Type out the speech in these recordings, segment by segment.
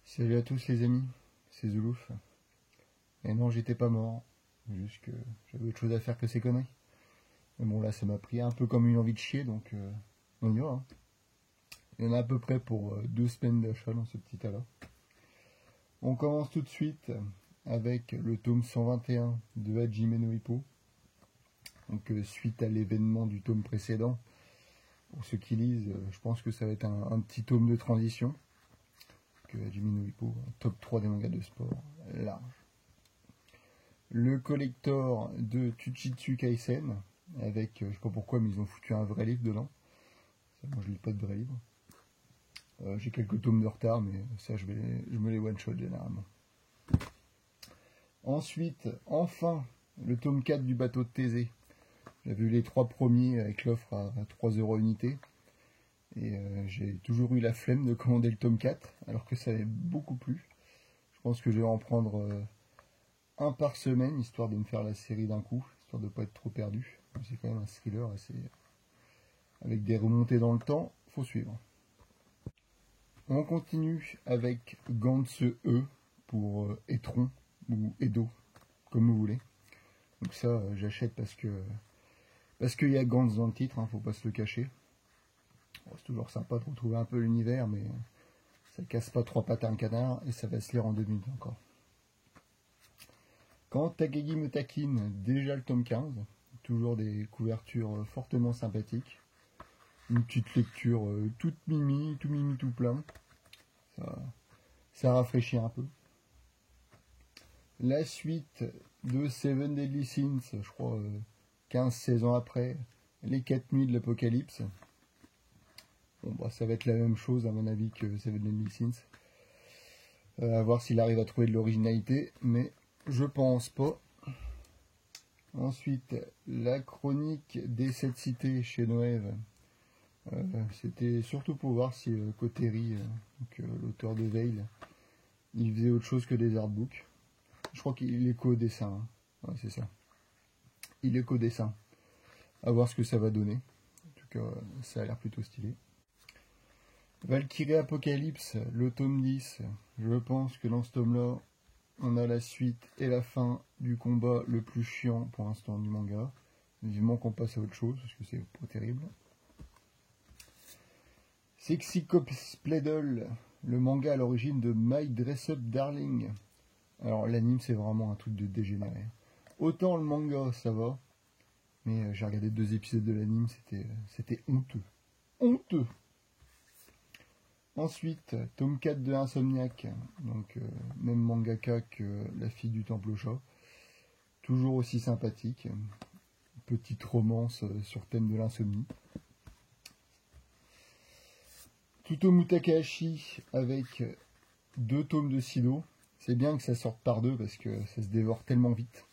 Salut à tous les amis, c'est Zoulouf. Et non, j'étais pas mort, juste que j'avais autre chose à faire que ces conneries. Mais bon, là, ça m'a pris un peu comme une envie de chier, donc on y va. Hein. Il y en a à peu près pour 2 semaines d'achat dans ce petit tas-là. On commence tout de suite avec le tome 121 de Hajime no Ippo. Donc suite à l'événement du tome précédent, pour ceux qui lisent, je pense que ça va être un petit tome de transition. Que Hajime no Ippo, top 3 des mangas de sport, large. Le collector de Jujutsu Kaisen, avec, je sais pas pourquoi, mais ils ont foutu un vrai livre dedans. Ça, moi je lis pas de vrai livre. J'ai quelques tomes de retard, mais ça je me les one shot généralement. Ensuite, enfin, le tome 4 du bateau de Thésée. J'avais eu les 3 premiers avec l'offre à 3€ unité. Et j'ai toujours eu la flemme de commander le tome 4, alors que ça avait beaucoup plu. Je pense que je vais en prendre un par semaine, histoire de me faire la série d'un coup, histoire de ne pas être trop perdu. C'est quand même un thriller assez... avec des remontées dans le temps, faut suivre. On continue avec Gantz E pour Etron, ou Edo, comme vous voulez. Donc ça, j'achète parce qu'il y a Gantz dans le titre, hein, faut pas se le cacher. Bon, c'est toujours sympa de retrouver un peu l'univers, mais ça casse pas 3 pattes à un canard, et ça va se lire en 2 minutes encore. Quand Takagi me taquine, déjà le tome 15, toujours des couvertures fortement sympathiques. Une petite lecture toute mimi, tout plein. Ça rafraîchit un peu. La suite de Seven Deadly Sins, je crois 15-16 ans après, les 4 nuits de l'Apocalypse. Bon, bah, ça va être la même chose à mon avis que Seven Deadly Sins. À voir s'il arrive à trouver de l'originalité, mais je pense pas. Ensuite, la chronique des 7 cités chez Noël. C'était surtout pour voir si Koteri, l'auteur de Veil, il faisait autre chose que des artbooks. Je crois qu'il est qu'au-dessin. Hein. Ouais, c'est ça. Il est qu'au-dessin. À voir ce que ça va donner. En tout cas, ça a l'air plutôt stylé. Valkyrie Apocalypse, le tome 10. Je pense que dans ce tome-là, on a la suite et la fin du combat le plus chiant pour l'instant du manga. Vivement qu'on passe à autre chose, parce que c'est pas terrible. Sexy Cops Pledle, le manga à l'origine de My Dress Up Darling. Alors l'anime c'est vraiment un truc de dégénéré. Autant le manga ça va, mais j'ai regardé 2 épisodes de l'anime, c'était honteux. Honteux. Ensuite, tome 4 de Insomniac, donc même mangaka que La fille du temple au chat. Toujours aussi sympathique. Petite romance sur thème de l'insomnie. Tutomu Takahashi avec 2 tomes de Sido. C'est bien que ça sorte par 2 parce que ça se dévore tellement vite.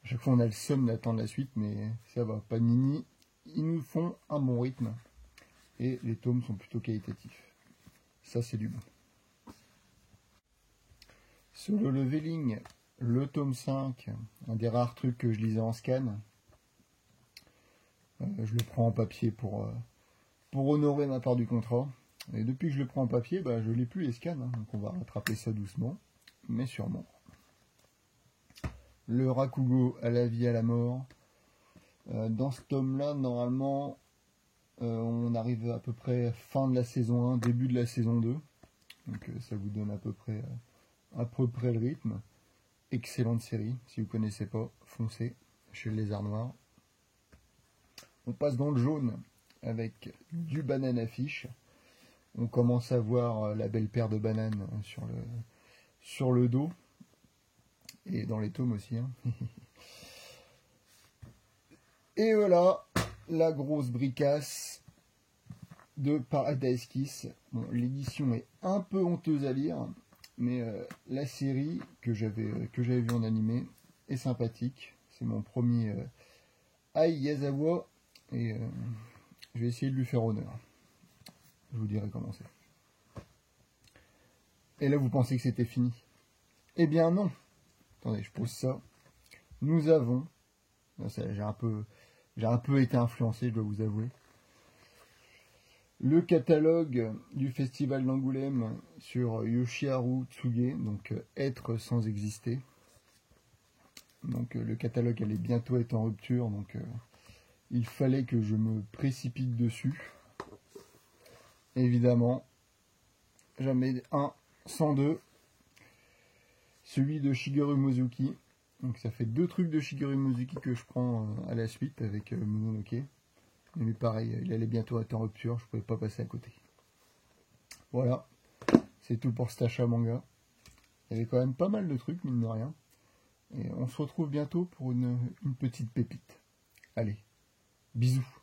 À chaque fois on a le somme d'attendre la suite, mais ça va. Panini, ils nous font un bon rythme. Et les tomes sont plutôt qualitatifs. Ça c'est du bon. Solo Leveling, le tome 5, un des rares trucs que je lisais en scan. Je le prends en papier pour honorer ma part du contrat. Et depuis que je le prends en papier, bah, je ne lis plus les scans, hein, donc on va rattraper ça doucement, mais sûrement. Le Rakugo à la vie, à la mort. Dans ce tome-là, normalement, on arrive à peu près fin de la saison 1, début de la saison 2. Donc ça vous donne à peu près le rythme. Excellente série, si vous ne connaissez pas, foncez chez le Lézard Noir. On passe dans le jaune avec du banane fiche. On commence à voir la belle paire de bananes sur le dos. Et dans les tomes aussi. Hein. Et voilà, la grosse bricasse de Paradise Kiss. Bon, l'édition est un peu honteuse à lire, mais la série que j'avais vue en animé est sympathique. C'est mon premier Ai Yazawa. Et je vais essayer de lui faire honneur. Je vous dirai comment c'est. Et là, vous pensez que c'était fini? Eh bien non. Attendez, je pose ça. Nous avons... J'ai un peu été influencé, je dois vous avouer. le catalogue du festival d'Angoulême sur Yoshiharu Tsuge, donc Être sans exister. Donc le catalogue allait bientôt être en rupture, donc il fallait que je me précipite dessus. Évidemment, jamais un sans deux. Celui de Shigeru Mizuki. Donc ça fait 2 trucs de Shigeru Mizuki que je prends à la suite avec Mononoke. Mais pareil, il allait bientôt être en rupture, je pouvais pas passer à côté. Voilà, c'est tout pour cet achat manga. Il y avait quand même pas mal de trucs, mine de rien. Et on se retrouve bientôt pour une petite pépite. Allez, bisous.